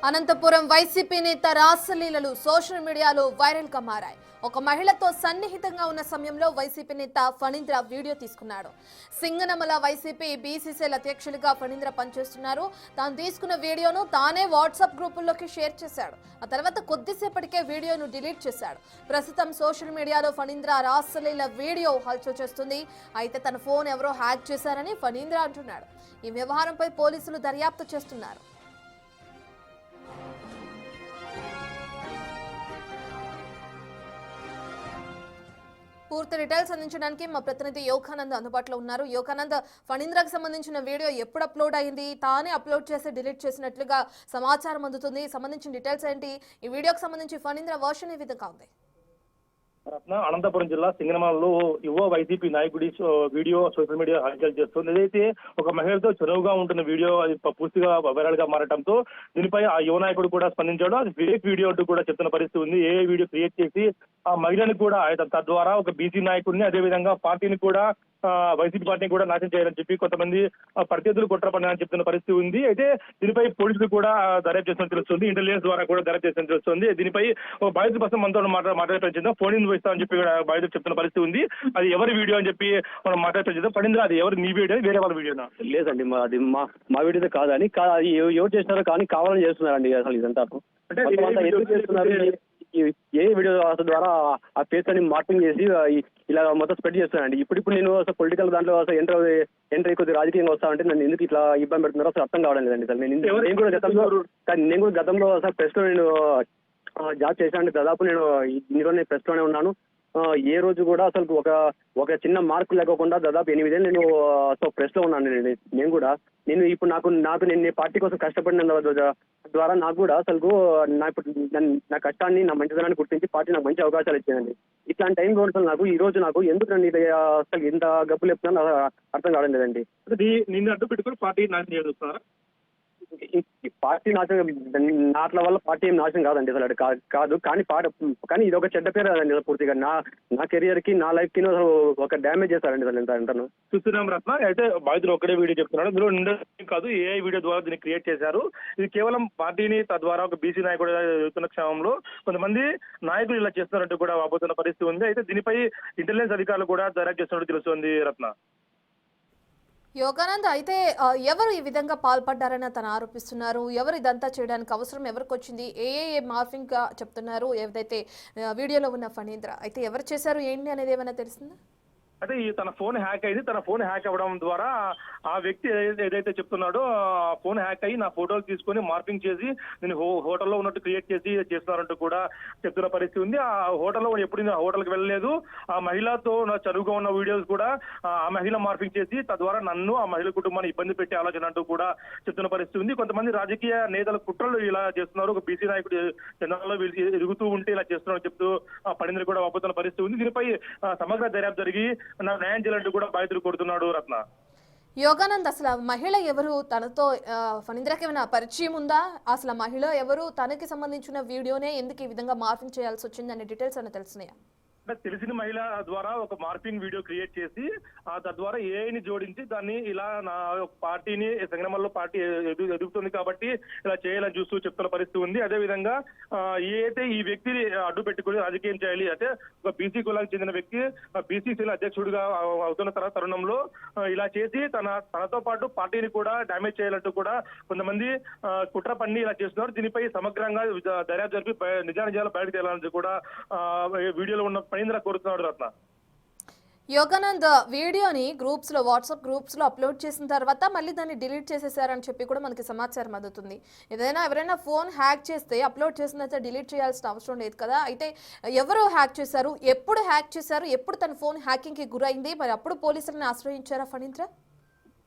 Anantapuram YCP నేత రాసలీలలు social మీడియాలో viral గా మారాయి. ఒక మహిళతో సన్నిహితంగా ఉన్న సమయంలో వైసీపీ నేత ఫణీంద్ర వీడియో తీసుకున్నాడు. సింగనమల వైసీపీ బీసీసీఎల్ అధ్యక్షులుగా ఫణీంద్ర పనిచేస్తున్నారు. తాను తీసుకున్న వీడియోను తానే వాట్సాప్ గ్రూపుల్లోకి షేర్ చేశాడు. ఆ తర్వాత కొద్దిసేపటికే వీడియోను డిలీట్ చేశాడు. ప్రస్తుతం సోషల్ మీడియాలో ఫణీంద్ర రాసలీల వీడియో హల్చల్ చేస్తుంది. అయితే తన ఫోన్ ఎవరో హ్యాక్ చేశారని ఫణీంద్ర అంటున్నాడు. ఈ వ్యవహారంపై పోలీసులు దర్యాప్తు చేస్తున్నారు. పూర్తి డీటెయిల్స్ అందించడానికి మా ప్రతినిధి యోగానంద్ అందుబాటులో ఉన్నారు. యోగానంద్, ఫణీంద్రకు సంబంధించిన వీడియో ఎప్పుడు అప్లోడ్ అయింది? తానే అప్లోడ్ చేసి డిలీట్ చేసినట్లుగా సమాచారం అందుతుంది. సంబంధించిన డీటెయిల్స్ ఏంటి? ఈ వీడియోకి సంబంధించి ఫణీంద్ర వర్షన్ ఏ విధంగా ఉంది? రత్న అనంతపురం జిల్లా సింగనమలలో యువ వైసీపీ నాయకుడి వీడియో సోషల్ మీడియా హల్చల్ చేస్తుంది. ఏదైతే ఒక మహిళతో చనువుగా ఉంటున్న వీడియో అది పూర్తిగా వైరల్ గా మారడంతో దీనిపై ఆ యువ నాయకుడు కూడా స్పందించాడు. అది ఫేక్ వీడియో అంటూ కూడా చెప్తున్న పరిస్థితి ఉంది. ఏ వీడియో క్రియేట్ చేసి ఆ మహిళని కూడా తద్వారా ఒక బీసీ నాయకుడిని అదేవిధంగా పార్టీని కూడా వైసీపీ పార్టీని కూడా నాశనం చేయాలని చెప్పి కొంతమంది ప్రత్యర్థులు కుట్ర పన్నారని చెప్తున్న పరిస్థితి ఉంది. అయితే దీనిపై పోలీసులు కూడా దర్యాప్తు చేస్తున్నట్టు తెలుస్తుంది. ఇంటెలిజెన్స్ ద్వారా కూడా దర్యాప్తు చేస్తున్నట్టు తెలుస్తుంది. దీనిపై బాధితుల కోసం మనతో మాట్లాడే ప్రయత్నిద్దాం. ఫోన్ ఇస్తామని చెప్పి బాధితులు చెప్తున్న పరిస్థితి ఉంది. అది ఎవరి వీడియో అని చెప్పి మనం మాట్లాడే ప్రయత్నిద్దాం. పడింది అది ఎవరు, నీ వీడియో వేరే వాళ్ళ వీడియోనా? లేదండి, అది మా వీడియో కాదని ఎవరు చేస్తున్నారో కానీ కావాలని చేస్తున్నారండి. అసలు ఇదంతా అంటే ఎందుకు చేస్తున్నారు? ఏ వీడియో ద్వారా ఆ ఫేస్ అని మార్పింగ్ చేసి ఇలా మొత్తం స్ప్రెడ్ చేస్తున్నానండి. ఇప్పుడు నేను అసలు పొలిటికల్ దాంట్లో అసలు ఎంటర్ కొద్ది రాజకీయంగా వస్తామంటే నన్ను ఎందుకు ఇట్లా ఇబ్బంది పెడుతున్నారో అసలు అర్థం కావడం లేదండి. అసలు నేను కూడా గతంలో అసలు ప్రెస్ లో నేను జాబ్ చేశాను. దాదాపు నేను ఇన్ని రోజులు నేను ప్రెస్ లోనే ఉన్నాను. ఏ రోజు కూడా అసలు ఒక చిన్న మార్కు లేకుండా దాదాపు 8 ఏళ్ళు నేను ప్రెస్ లో ఉన్నాను. నేను కూడా ఇప్పుడు నాకు నేను పార్టీ కోసం కష్టపడిన ద్వారా నాకు కూడా అసలు నా కష్టాన్ని, నా మంచిదనాన్ని గుర్తించి పార్టీ నాకు మంచి అవకాశాలు ఇచ్చిందండి. ఇట్లాంటి టైం కూడా నాకు ఈ రోజు నాకు ఎందుకు నన్ను అసలు ఇంత గబ్బులు చెప్తున్నా అర్థం కావడం లేదండి. నిన్ను అడ్డు పెట్టుకుని పార్టీ నాశనం చేస్తున్నారా? పార్టీ నాశనం నాట్ల వల్ల పార్టీ ఏం నాశనం కాదండి అసలు కాదు. కానీ ఇది ఒక చెడ్డ పేరు కదండి. పూర్తిగా నా కెరియర్ కి, నా లైఫ్ కి ఒక డ్యామేజ్ చేస్తారండి అసలు ఎంత చూస్తున్నాం రత్న. అయితే బాధితులు ఒక్కడే వీడియో చెప్తున్నాడు. ఇందులో కాదు, ఏ వీడియో ద్వారా దీన్ని క్రియేట్ చేశారు. ఇది కేవలం పార్టీని తద్వారా ఒక బీసీ నాయకుడు ఎదుగుతున్న క్షేమంలో కొంతమంది నాయకులు ఇలా చేస్తున్నారంటూ కూడా వాపోతున్న పరిస్థితి ఉంది. అయితే దీనిపై ఇంటెలిజెన్స్ అధికారులు కూడా దర్యాప్తు చేస్తున్నట్టు తెలుస్తుంది రత్న. యోగానంద్, అయితే ఎవరు ఈ విధంగా పాల్పడ్డారని తను ఆరోపిస్తున్నారు? ఎవరు ఇదంతా చేయడానికి అవసరం ఎవరికి వచ్చింది? ఏ మార్ఫింగ్ గా చెప్తున్నారు ఏదైతే వీడియోలో ఉన్న ఫణీంద్ర? అయితే ఎవరు చేశారు ఏంటి అనేది ఏమైనా తెలిసిందా? అంటే తన ఫోన్ హ్యాక్ అయింది. తన ఫోన్ హ్యాక్ అవ్వడం ద్వారా ఆ వ్యక్తి ఏదైతే చెప్తున్నాడో ఫోన్ హ్యాక్ అయ్యి నా ఫోటోలు తీసుకొని మార్పింగ్ చేసి నేను హోటల్లో ఉన్నట్టు క్రియేట్ చేసి చేస్తున్నారంటూ కూడా చెప్తున్న పరిస్థితి ఉంది. ఆ హోటల్లో ఎప్పుడు నేను హోటల్కి వెళ్ళలేదు. ఆ మహిళతో నా చదువుగా ఉన్న వీడియోస్ కూడా ఆ మహిళ మార్పింగ్ చేసి తద్వారా నన్ను, ఆ మహిళ కుటుంబాన్ని ఇబ్బంది పెట్టే ఆలోచన అంటూ కూడా చెప్తున్న పరిస్థితి ఉంది. కొంతమంది రాజకీయ నేతల కుట్రలు ఇలా చేస్తున్నారు. ఒక బీసీ నాయకుడు చంద్రబాబులో ఎదుగుతూ ఉంటే ఇలా చేస్తున్నారు చెప్తూ పడింది కూడా వాపోతున్న పరిస్థితి ఉంది. దీనిపై సమగ్ర దర్యాప్తు జరిగి న్యాయం చేయాలంటూ కూడా బాధితులు కోరుతున్నాడు రత్న. యోగానంద్, అసలు మహిళ ఎవరు? తనతో ఫణీంద్రకి ఏమైనా పరిచయం ఉందా? అసలు మహిళ ఎవరు? తనకి సంబంధించిన వీడియోనే ఎందుకు ఈ విధంగా మార్పింగ్ చేయాల్సి వచ్చింది అనే డీటెయిల్స్ అని తెలుస్తున్నాయా? తెలిసిన మహిళ ద్వారా ఒక మార్పింగ్ వీడియో క్రియేట్ చేసి తద్వారా ఏఐని జోడించి దాన్ని ఇలా నా పార్టీని సంగ్రామంలో పార్టీ ఎదుగుతుంది కాబట్టి ఇలా చేయాలని చూస్తూ చెప్తున్న పరిస్థితి ఉంది. అదే విధంగా అయితే ఈ వ్యక్తిని అడ్డు పెట్టుకుని రాజకీయం చేయాలి, అంటే ఒక బీసీ కులానికి చెందిన వ్యక్తి బీసీసీల అధ్యక్షుడిగా అవుతున్న తరుణంలో ఇలా చేసి తనతో పాటు పార్టీని కూడా డ్యామేజ్ చేయాలంటూ కూడా కొంతమంది కుట్ర పన్ని ఇలా చేస్తున్నారు. దీనిపై సమగ్రంగా దర్యాప్తు జరిపి నిజానిజాలు బయటకు తేలాలని కూడా వీడియోలో ఉన్న ఫణీంద్ర కోరుతున్నాడు రత్న. యోగానంద్, వీడియోని గ్రూప్స్ లో, వాట్సాప్ గ్రూప్స్ లో అప్లోడ్ చేసిన తర్వాత మళ్ళీ దాన్ని డిలీట్ చేసేసారని చెప్పి కూడా మనకి సమాచారం అందుతుంది. ఎవరైనా ఫోన్ హ్యాక్ చేస్తే అప్లోడ్ చేసిన తర్వాత డిలీట్ చేయాల్సిన అవసరం లేదు కదా? అయితే ఎవరు హ్యాక్ చేశారు? ఎప్పుడు హ్యాక్ చేశారు? ఎప్పుడు తన ఫోన్ హ్యాకింగ్ కి గురైంది? మరి అప్పుడు పోలీసులను ఆశ్రయించారా ఫణీంద్ర?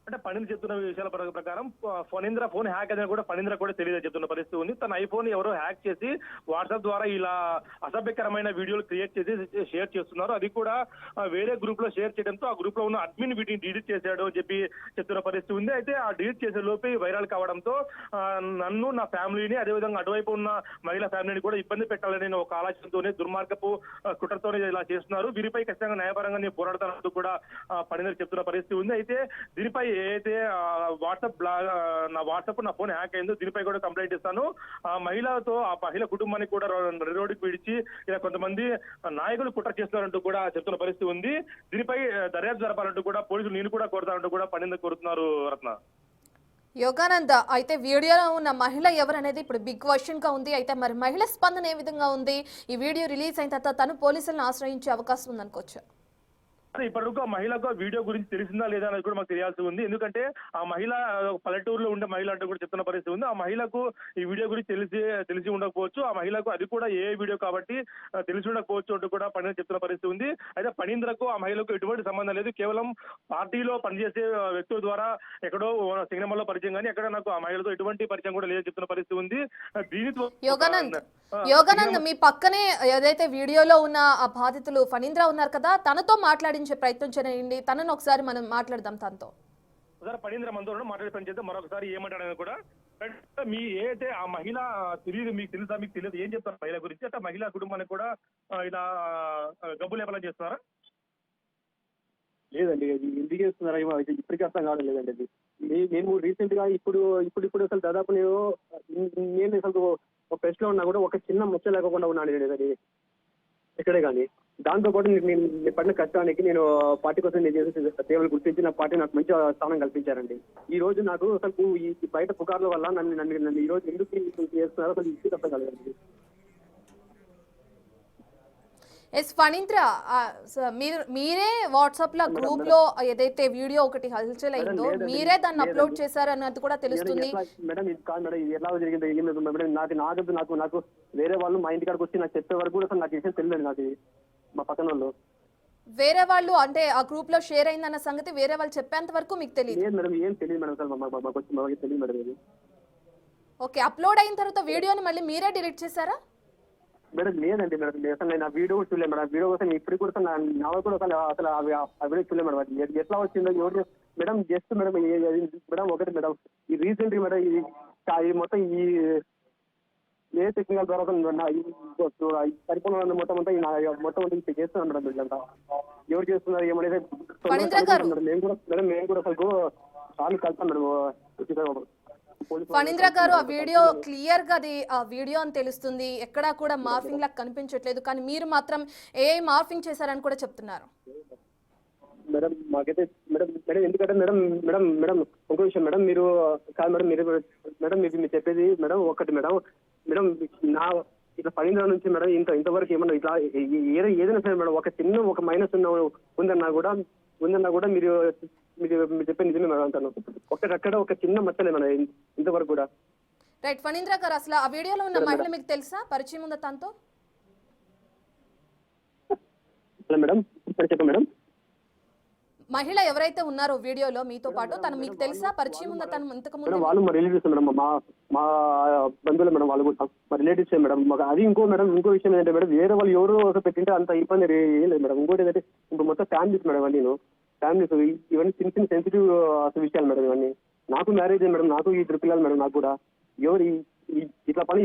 అంటే ఫణీంద్ర చెప్తున్న విషయాల ప్రకారం ఫణీంద్ర ఫోన్ హ్యాక్ అనేది కూడా ఫణీంద్ర కూడా తెలియదు చెప్తున్న పరిస్థితి ఉంది. తన ఐఫోన్ ఎవరో హ్యాక్ చేసి వాట్సాప్ ద్వారా ఇలా అసభ్యకరమైన వీడియోలు క్రియేట్ చేసి షేర్ చేస్తున్నారు. అది కూడా వేరే గ్రూప్ లో షేర్ చేయడంతో ఆ గ్రూప్ లో ఉన్న అడ్మిన్ వీటిని డిలీట్ చేశాడు అని చెప్పి చెప్తున్న పరిస్థితి ఉంది. అయితే ఆ డిలీట్ చేసే లోపే వైరల్ కావడంతో నన్ను, నా ఫ్యామిలీని, అదేవిధంగా అటువైపు ఉన్న మహిళా ఫ్యామిలీని కూడా ఇబ్బంది పెట్టాలని ఒక ఆలోచనతోనే దుర్మార్గపు కుట్రతోనే ఇలా చేస్తున్నారు. వీరిపై ఖచ్చితంగా న్యాయపరంగా నేను పోరాడతానంటూ కూడా ఫణీంద్ర చెప్తున్న పరిస్థితి ఉంది. అయితే దీనిపై ఏదైతే నా వాట్సాప్ నా ఫోన్ హ్యాక్ అయిందో దీనిపై కూడా కంప్లైంట్ ఇస్తాను. ఆ మహిళతో ఆ మహిళ కుటుంబాన్ని కూడా రోడ్డుకి పిడిచి ఇలా కొంతమంది నాయకులు కుట్ర చేస్తున్నారంటూ కూడా చెప్తున్న పరిస్థితి ఉంది. దీనిపై దర్యాప్తు జరపాలంటూ కూడా పోలీసులు నేను కూడా కోరుతానంటూ కూడా పనింద కోరుతున్నారు రత్న. యోగానంద, అయితే వీడియోలో ఉన్న మహిళ ఎవరనేది ఇప్పుడు బిగ్ క్వశ్చన్ గా ఉంది. అయితే మరి మహిళ స్పందన ఏ విధంగా ఉంది? ఈ వీడియో రిలీజ్ అయిన తర్వాత తను పోలీసులను ఆశ్రయించే అవకాశం ఉందనుకోవచ్చు. ఇప్పటివరకు ఆ మహిళకు వీడియో గురించి తెలిసిందా లేదా అనేది కూడా మాకు తెలియాల్సి ఉంది. ఎందుకంటే ఆ మహిళ పల్లెటూరులో ఉండే మహిళ అంటూ కూడా చెప్తున్న పరిస్థితి ఉంది. ఆ మహిళకు ఈ వీడియో గురించి తెలిసి ఉండకపోవచ్చు. ఆ మహిళకు అది కూడా ఏ వీడియో కాబట్టి తెలిసి ఉండకపోవచ్చు అంటూ కూడా పని చెప్తున్న పరిస్థితి ఉంది. అయితే పనీంద్రకు ఆ మహిళకు ఎటువంటి సంబంధం లేదు. కేవలం పార్టీలో పనిచేసే వ్యక్తుల ద్వారా ఎక్కడో సింగనమలలో పరిచయం కానీ ఎక్కడ నాకు ఆ మహిళతో ఎటువంటి పరిచయం కూడా లేదని చెప్తున్న పరిస్థితి ఉంది. దీనితో యోగానంద్, మీ పక్కనే ఏదైతే వీడియోలో ఉన్న ఆ బాధితులు ఫణీంద్ర ఉన్నారు కదా, తనతో మాట్లాడించే ప్రయత్నం చేయండి. తనను ఒకసారి మనం మాట్లాడదాం. తనతో పనీంద్ర మనతో మాట్లాడే పని చేస్తే మరొకసారి ఏమంటాడని కూడా మీ ఏదైతే ఆ మహిళ తెలియదు, మీకు తెలుసా, మీకు తెలియదు, ఏం చెప్తారు మహిళ గురించి? అంటే మహిళా కుటుంబానికి కూడా ఇలా గబ్బు లేపలా చేస్తున్నారా? లేదండి, అది ఎందుకు చేస్తున్నారా ఏమో ఇప్పటికీ అర్థం కావడం లేదండి. అది మేము రీసెంట్ గా ఇప్పుడు అసలు దాదాపు నేను అసలు ఒక ప్రెస్ లో ఉన్నా కూడా ఒక చిన్న ముచ్చ లేకుండా ఉన్నాను నేను అది ఎక్కడే కానీ. దాంతో పాటు నేను పడిన కష్టానికి నేను పార్టీ కోసం నేను చేసే సేవలు గుర్తించి నా పార్టీ నాకు మంచి స్థానం కల్పించారండి. ఈ రోజు నాకు అసలు ఈ బయట పుకార్ల వల్ల నన్ను ఈ రోజు ఎందుకు చేస్తున్నారో అసలు ఇది అర్థం కాలేదండి. ఫణీంద్ర, మీరే వాట్సాప్ లో గ్రూప్ లో ఏదైతే వీడియో ఒకటి హల్చల్ అయిందో మీరే దాన్ని అప్లోడ్ చేశారన్నది కూడా తెలుస్తుంది. మేడం ఇది కాదు మేడం, ఇది ఎలా జరిగిందో మేడం నాకు వేరే వాళ్ళు మా ఇంటికాడికి వచ్చి నాకు చెప్పే వరకు కూడా అసలు నాకు విషయం తెలియదు. నాకు మా పక్కన వాళ్ళు వేరే వాళ్ళు అంటే ఆ గ్రూప్ లో షేర్ అయిందన్న సంగతి వేరే వాళ్ళు చెప్పేంత వరకు మీకు తెలియదు మేడం? ఏం తెలియదు మేడం, అసలు తెలియదు మేడం. ఓకే, అప్లోడ్ అయిన తర్వాత వీడియోని మళ్ళీ మీరే డిలీట్ చేశారా? మేడం లేదండి మేడం, అసలు నేను ఆ వీడియో కూడా చూడలేదు మేడం. వీడియో కోసం ఇప్పుడు కూడా నా కూడా అసలు ఆ వీడియో చూడలేదు మేడం. అది ఎట్లా వచ్చిందో ఎవరు మేడం జస్ట్ మేడం మేడం ఒకటి మేడం ఈ రీసెంట్ మేడం ఇది మొత్తం ఈ ఏ టెక్నికల్ ద్వారా పరిపూర్ణ మొత్తం అంతా చేస్తున్నాను మేడం. వీళ్ళంతా ఎవరు చేస్తున్నారు ఏమనేది మేము కూడా అసలు చాలా కలిసాం మేడం. ఫణీంద్ర గారు, ఆ వీడియో క్లియర్ గా అది ఆ వీడియో అని తెలుస్తుంది, ఎక్కడా కూడా మార్ఫింగ్ లాగా కనిపించట్లేదు, కానీ మీరు మాత్రం ఏ మార్ఫింగ్ చేశారని కూడా చెప్తున్నారు. మేడం మాకైతే మేడం ఎందుకంటే మేడం ఇంకో విషయం మేడం, మీరు కాదు మేడం మీరు చెప్పేది మేడం ఒకటి మేడం నా ఇట్లా ఫణీంద్ర నుంచి మేడం ఇంతవరకు ఏమన్నా ఇట్లా ఏదైనా సరే మేడం ఒక చిన్న ఒక మైనస్ ఉందన్నా కూడా మీరు చెప్పే నిజమే మేడం అంటాను. అక్కడ ఒక చిన్న మచ్చలే మేడం ఇంతవరకు కూడా. రైట్ ఫణీంద్ర గారు, అసలు ఆ వీడియోలో ఉన్న మహిళ మీకు తెలుసా? పరిచయం ఉందా తనతో? మేడం చెప్పండి మేడం. మహిళ ఎవరైతే ఉన్నారో వీడియోలో మీతో పాటు తను మీకు తెలుసా? పరిచయం ఉందా తను ఇంతకు ముందు? వాళ్ళు మా రిలేటివ్స్ మేడం, మా బంధువులు మేడం, వాళ్ళు కూడా మా రిలేటివ్స్ మేడం. అది ఇంకో విషయం ఏంటంటే మేడం, వేరే వాళ్ళు ఎవరు పెట్టింటే అంత ఇబ్బంది ఏం లేదు మేడం. ఇంకోటి ఏంటంటే ఇప్పుడు మొత్తం ఫ్యామిలీస్ మేడం, ఫ్యామిలీస్ ఇవన్నీ చిన్న సెన్సిటివ్ విషయాలు మేడం. ఇవన్నీ నాకు మ్యారేజ్ మేడం, నాకు ఈ 3 పిల్లలు మేడం. నాకు కూడా ఎవరు ఇట్లా పని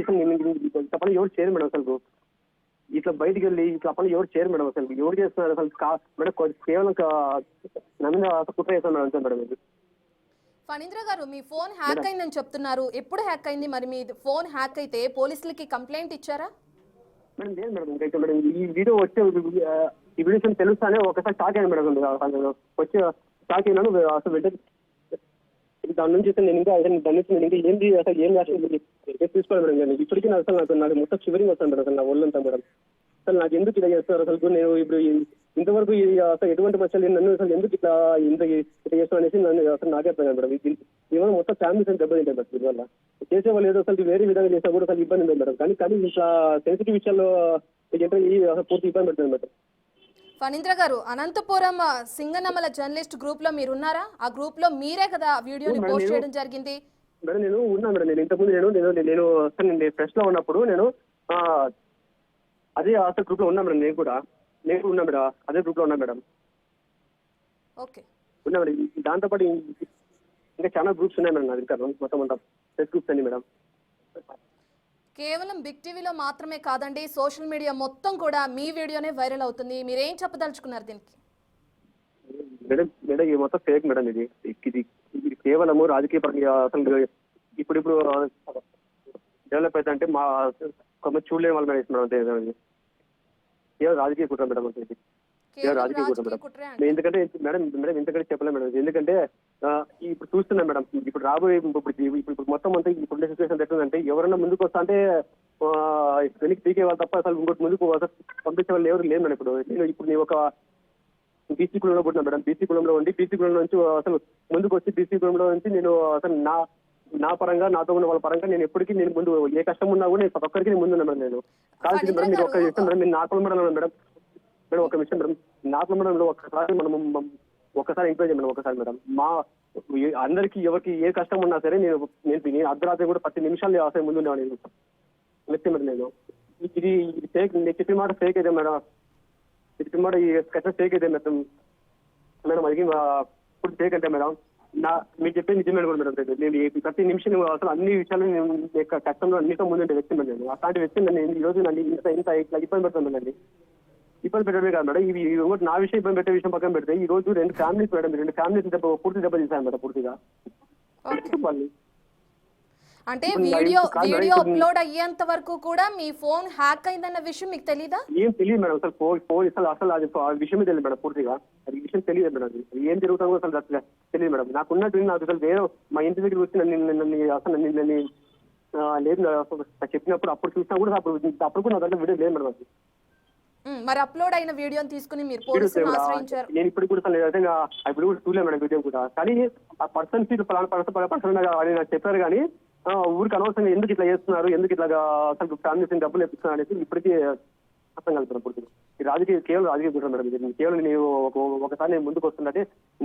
ఎవరు చేయరు మేడం. అసలు ఇట్లా బయటికి వెళ్ళి ఇట్లా పని ఎవరు చేయరు మేడం. అసలు ఎవరు చేస్తున్నారు అసలు మేడం? కేవలం నా మీద కుట్ర చేస్తాను మేడం, అంతే మేడం. ఫణీంద్ర గారు, మీ ఫోన్ హ్యాక్ అయిందని చెప్తున్నారు. ఎప్పుడు హ్యాక్ అయింది? మరి మీ ఫోన్ హ్యాక్ అయితే పోలీసులకి కంప్లైంట్ ఇచ్చారా? మేడం లేదు మేడం, ఇంకా మేడం ఈ వీడియో వచ్చే ఈ వీడియో తెలుస్తానే ఒకసారి షాక్ అయ్యాను మేడం. వచ్చి షాక్ అయినాను అసలు. వెంటనే దాని నుంచి నేను ఇంకా ఏంటి అసలు ఏం తీసుకోవాలి మేడం. ఇప్పటికీ నాకు మొత్తం చివరికి వస్తాను మేడం. అసలు నా ఒళ్ళంతా మేడం అసలు నాకు ఎందుకు ఇలా చేస్తున్నారు? అసలు నేను ఇప్పుడు ఇంతవరకు అసలు ఎటువంటి మచ్చలు నన్ను అసలు ఎందుకు ఇట్లా చేస్తాను అనేసి నన్ను అసలు నాకే అర్థం మేడం. ఏమైనా మొత్తం ఫ్యామిలీస్ అని దెబ్బతింటాయి మేడం. దీనివల్ల చేసేవాళ్ళు ఏదో అసలు వేరే విధంగా చేసినా కూడా అసలు ఇబ్బంది ఉంది మేడం. కానీ ఇట్లా సెన్సిటివ్ విషయాల్లో పూర్తి ఇబ్బంది పెడుతుంది మేడం. ఫణీంద్ర గారు, అనంతపురం సింగనమల జర్నలిస్ట్ గ్రూప్ లో మీరున్నారా? ఆ గ్రూప్ లో మీరే కదా వీడియోని పోస్ట్ చేయడం జరిగింది. మేడం నేను ఉన్నా మేడం. నేను ఇంతకుముందు నేను ప్రెస్ లో ఉన్నప్పుడు అదే అసలు గ్రూప్ లో ఉన్నా మేడం. నేను ఉన్నా మేడం, అదే గ్రూప్ లో ఉన్నా మేడం. ఓకే, ఉన్నా మేడం. దాంతోపాటు ఇంకా చాలా గ్రూప్స్ ఉన్నాయి మేడం. ఇంకా మొత్తం అంతా ప్రెస్ గ్రూప్స్ అండి మేడం. కేవలం బిగ్ టీవీలో మాత్రమే కాదండి, సోషల్ మీడియా మొత్తం కూడా మీ వీడియోనే వైరల్ అవుతుంది. మీరేం చెప్పదలుచుకున్నారు దీనికి? మేడం ఇది మొత్తం ఫేక్ మేడం. ఇది ఇది కేవలము రాజకీయ పరంగా అసలు ఇప్పుడు డెవలప్ అయితే అంటే మా కొంతమంది చూడలేని వాళ్ళ మీద ఇస్తున్నాం అంతే కదండి. కేవలం రాజకీయ కుట్ర మేడం అంటే ఇది కేవలం రాజకీయ కుట్ర మేడం. కుట్రే ఎందుకంటే మేడం ఇంతకంటే చెప్పలేం మేడం. ఎందుకంటే ఇప్పుడు చూస్తున్నాం మేడం, ఇప్పుడు రాబోయే ఇప్పుడు మొత్తం అంతా ఇప్పుడు సిచ్యువేషన్ ఎట్లుందంటే ఎవరైనా ముందుకు వస్తా అంటే వెనక్కి పీకే వాళ్ళు తప్ప అసలు ఇంకోటి ముందుకు పంపించే వాళ్ళు ఎవరు లేదు మేడం. ఇప్పుడు నేను ఒక బీసీ కులంలో పుట్టినా మేడం. బీసీ కులంలో ఉండి బీసీ కులంలో నుంచి అసలు ముందుకు వచ్చి బీసీ కులంలో నుంచి నేను అసలు నా పరంగా నాతో ఉన్న వాళ్ళ పరంగా నేను ఎప్పటికీ నేను ముందు ఏ కష్టం ఉన్నా కూడా నేను ప్రతి ఒక్కరికి నేను ముందున్నా మేడం. నేను కాల్సింది మేడం మీరు ఒక్క విషయం మేడం, నేను నా కులం మేడం మేడం ఒక విషయం మేడం, నా కులం మేడంలో ఒక్కసారి ఒక్కసారి ఎంకరేజ్ మేడం, ఒకసారి మేడం మా అందరికీ ఎవరికి ఏ కష్టం ఉన్నా సరే నేను అర్ధరాత్రి కూడా 10 నిమిషాలు అసలు ముందు ఉండేవాడు నేను వ్యక్తి మేడం. నేను ఇది ఫేక్, నేను చెప్పిన మాట ఫేక్ అయితే మేడం, చెప్పిన మాట ఈ కథ ఫేక్ అయితే మేడం అది ఇప్పుడు ఫేక్ అంటే మేడం మీరు చెప్పేది నిజమే కూడా మేడం. నేను ప్రతి నిమిషం అసలు అన్ని విషయాలు నేను కష్టంలో అన్నిటితో ముందుండే వ్యక్తి మేడం. నేను అట్లాంటి వ్యక్తి నేను ఈ రోజు నన్ను ఇంత ఇట్లా ఇబ్బంది పెడుతుందండి. ఇబ్బంది పెట్టడమే కాదు మేడం, ఇవి నా విషయం ఇబ్బంది పెట్టే విషయం పక్కన పెడితే ఈ రోజు 2 ఫ్యామిలీస్ మేడం, 2 ఫ్యామిలీస్ పూర్తి దెబ్బ తీశాను మేడం పూర్తిగా. అంటే వీడియో అప్లోడ్ అయ్యేంత వరకు కూడా మీ ఫోన్ హ్యాక్ అయిందన్న విషయం మీకు తెలీదా? ఏం తెలియదు మేడం, అసలు అది ఆ విషయమే తెలియదు మేడం పూర్తిగా. అది విషయం తెలియదు మేడం, అది ఏం జరుగుతుందో అసలు తెలియదు మేడం. నాకున్నట్టు నాకు అసలు వేరే మా ఇంటి దగ్గరికి వచ్చి నన్ను లేదు చెప్పినప్పుడు అప్పుడు చూసినా కూడా అప్పుడు కూడా నా దగ్గర వీడియో లేదు మేడం. అది మరి అప్లోడ్ అయిన వీడియోని తీసుకుని మీరు పోలీసులను ఆశ్రయించారు. నేను ఇప్పుడు కూడా ఇప్పుడు కూడా చూడలేదు మేడం వీడియో కూడా. కానీ ఆ పర్సన్ పర్సన్ నాకు చెప్పారు కానీ ఊరికి అనవసరంగా ఎందుకు ఇట్లా చేస్తున్నారు, ఎందుకు ఇట్లా అసలు ఫ్యామిలీస్ డబ్బులు ఇస్తున్నారు అనేది ఇప్పటికీ అర్థం కలుగుతున్నాను పూర్తిగా. ఈ రాజకీయ కేవలం రాజకీయ కుట్ర మేడం. కేవలం నేను ఒకసారి నేను ముందుకు వస్తుందంటే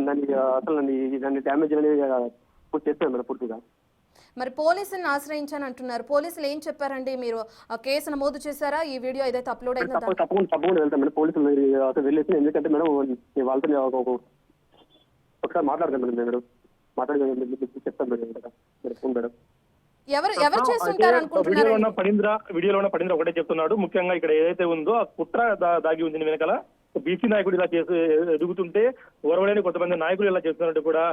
నన్ను డ్యామేజ్ అనేది చేస్తాను మేడం పూర్తిగా. మరి పోలీసులను ఆశ్రయించాను అంటున్నారు, పోలీసులు ఏం చెప్పారండి? మీరు కేసు నమోదు చేశారా ఈ వీడియో ఏదైతే అప్లోడ్ అయిందో? తప్పకుండా వెళ్తాం మేడం, పోలీసులు అసలు వెళ్ళేసి. ఎందుకంటే మేడం వాళ్ళతో ఒకసారి మాట్లాడతాను మేడం, నేను మాట్లాడి చెప్తాను మేడం. మేడం ఎవరు చేస్తుంటారు అనుకుంటున్నారు? వీడియోలో ఉన్న పడింద్ర ఒకటే చెప్తున్నాడు. ముఖ్యంగా ఇక్కడ ఏదైతే ఉందో ఆ కుట్ర దాగి ఉంది వెనకాల. బీసీ నాయకుడు ఇలా చేసి ఎదుగుతుంటే ఓరవలేని కొంతమంది నాయకులు ఇలా చేస్తున్నట్టు కూడా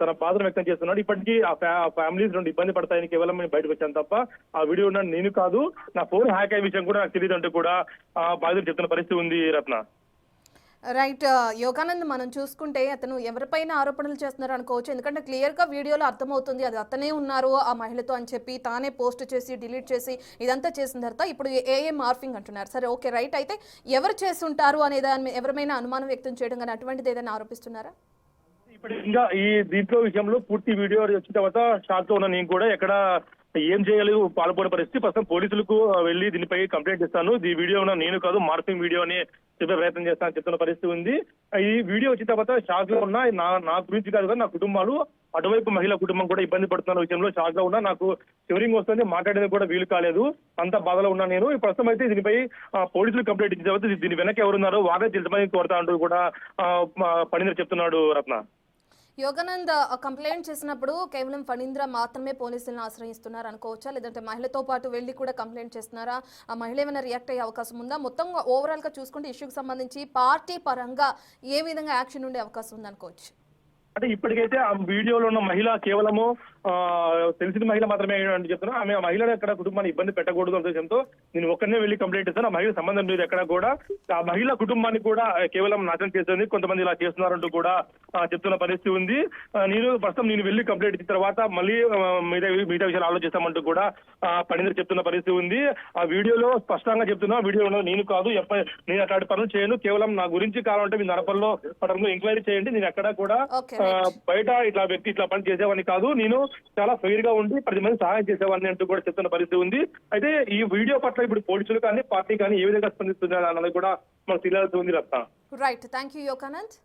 తన బాధను వ్యక్తం చేస్తున్నాడు. ఇప్పటికీ ఆ ఫ్యామిలీస్ నుండి ఇబ్బంది పడతాయని కేవలం నేను బయటకు వచ్చాను తప్ప ఆ వీడియో ఉన్న నేను కాదు, నా ఫోన్ హ్యాక్ అయ్యే విషయం కూడా నాకు తెలియదు అంటూ కూడా బాధితులు చెప్తున్న పరిస్థితి ఉంది రత్న. రైట్ యోగానంద్, మనం చూసుకుంటే అతను ఎవరిపైన ఆరోపణలు చేస్తున్నారు అనుకోవచ్చు. ఎందుకంటే క్లియర్గా వీడియోలో అర్థమవుతుంది అది అతనే ఉన్నారు ఆ మహిళతో అని చెప్పి తానే పోస్ట్ చేసి డిలీట్ చేసి ఇదంతా చేసిన తర్వాత ఇప్పుడు ఏఏ మార్ఫింగ్ అంటున్నారు. సరే ఓకే రైట్, అయితే ఎవరు చేసి ఉంటారు అనే దాని ఎవరైనా అనుమానం వ్యక్తం చేయడం కానీ అటువంటిది ఏదైనా ఆరోపిస్తున్నారా? ఇప్పుడు ఇంకా ఈ దీంట్లో విషయంలో పూర్తి వీడియో వచ్చిన తర్వాత షాక్ లో ఉన్న నేను కూడా ఎక్కడ ఏం చేయాలి పాల్గొనే పరిస్థితి. ప్రస్తుతం పోలీసులకు వెళ్ళి దీనిపై కంప్లైంట్ ఇస్తాను. ఈ వీడియో నేను కాదు మార్ఫింగ్ వీడియో అని చెప్పే ప్రయత్నం చేస్తానని చెప్తున్న పరిస్థితి ఉంది. ఈ వీడియో వచ్చిన తర్వాత షాక్ లో ఉన్నా నా గురించి కాదు కదా, నా కుటుంబాలు అటువైపు మహిళా కుటుంబం కూడా ఇబ్బంది పడుతున్న విషయంలో షాక్ లో ఉన్నా. నాకు షివరింగ్ వస్తుంది, మాట్లాడేది కూడా వీలు కాలేదు, అంత బాధలో ఉన్నా నేను. ప్రస్తుతం అయితే దీనిపై పోలీసులు కంప్లైంట్ ఇచ్చిన తర్వాత దీని వెనక ఎవరున్నారో వారే తెలుసుమని కోరుతా అంటూ కూడా పడింద్ర చెప్తున్నాడు రత్న. యోగానంద్ కంప్లైంట్ చేసినప్పుడు కేవలం ఫణీంద్ర మాత్రమే పోలీసులను ఆశ్రయిస్తున్నారు అనుకోవచ్చా, లేదంటే మహిళతో పాటు వెళ్ళి కూడా కంప్లైంట్ చేస్తున్నారా? ఆ మహిళ ఏమైనా రియాక్ట్ అయ్యే అవకాశం ఉందా? మొత్తం ఓవరాల్ గా చూసుకుంటే ఇష్యూకి సంబంధించి పార్టీ పరంగా ఏ విధంగా యాక్షన్ ఉండే అవకాశం ఉంది అనుకోవచ్చు? అంటే ఇప్పటికైతే ఆ వీడియోలో ఉన్న మహిళ కేవలము తెలిసిన మహిళ మాత్రమే అని చెప్తున్నా. ఆమె ఆ మహిళను ఎక్కడ కుటుంబాన్ని ఇబ్బంది పెట్టకూడదు ఉద్దేశంతో నేను ఒక్కనే వెళ్ళి కంప్లైంట్ ఇస్తాను. ఆ మహిళ సంబంధం లేదు ఎక్కడ కూడా. ఆ మహిళ కుటుంబాన్ని కూడా కేవలం నాశనం చేస్తుంది, కొంతమంది ఇలా చేస్తున్నారంటూ కూడా చెప్తున్న పరిస్థితి ఉంది. ప్రస్తుతం నేను వెళ్ళి కంప్లైంట్ ఇచ్చిన తర్వాత మళ్ళీ మిగతా విషయాలు ఆలోచిస్తామంటూ కూడా పడింద్ర చెప్తున్న పరిస్థితి ఉంది. ఆ వీడియోలో స్పష్టంగా చెప్తున్నా, వీడియోలో నేను కాదు, నేను అట్లాంటి పనులు చేయను, కేవలం నా గురించి కావాలంటే మీ నరపల్లో పడంలో ఎంక్వైరీ చేయండి, నేను ఎక్కడ కూడా బయట ఇట్లా వ్యక్తి ఇట్లా పని చేసేవాడిని కాదు, నేను చాలా ఫెయిర్ గా ఉండి 10 మంది సహాయం చేసేవాడిని అంటూ కూడా చెప్తున్న పరిస్థితి ఉంది. అయితే ఈ వీడియో పట్ల ఇప్పుడు పోలీసులు కానీ పార్టీ కానీ ఏ విధంగా స్పందిస్తున్నారు అన్నది కూడా మనకు తెలియాల్సి ఉంది Ratna. Right, thank you Yoganand.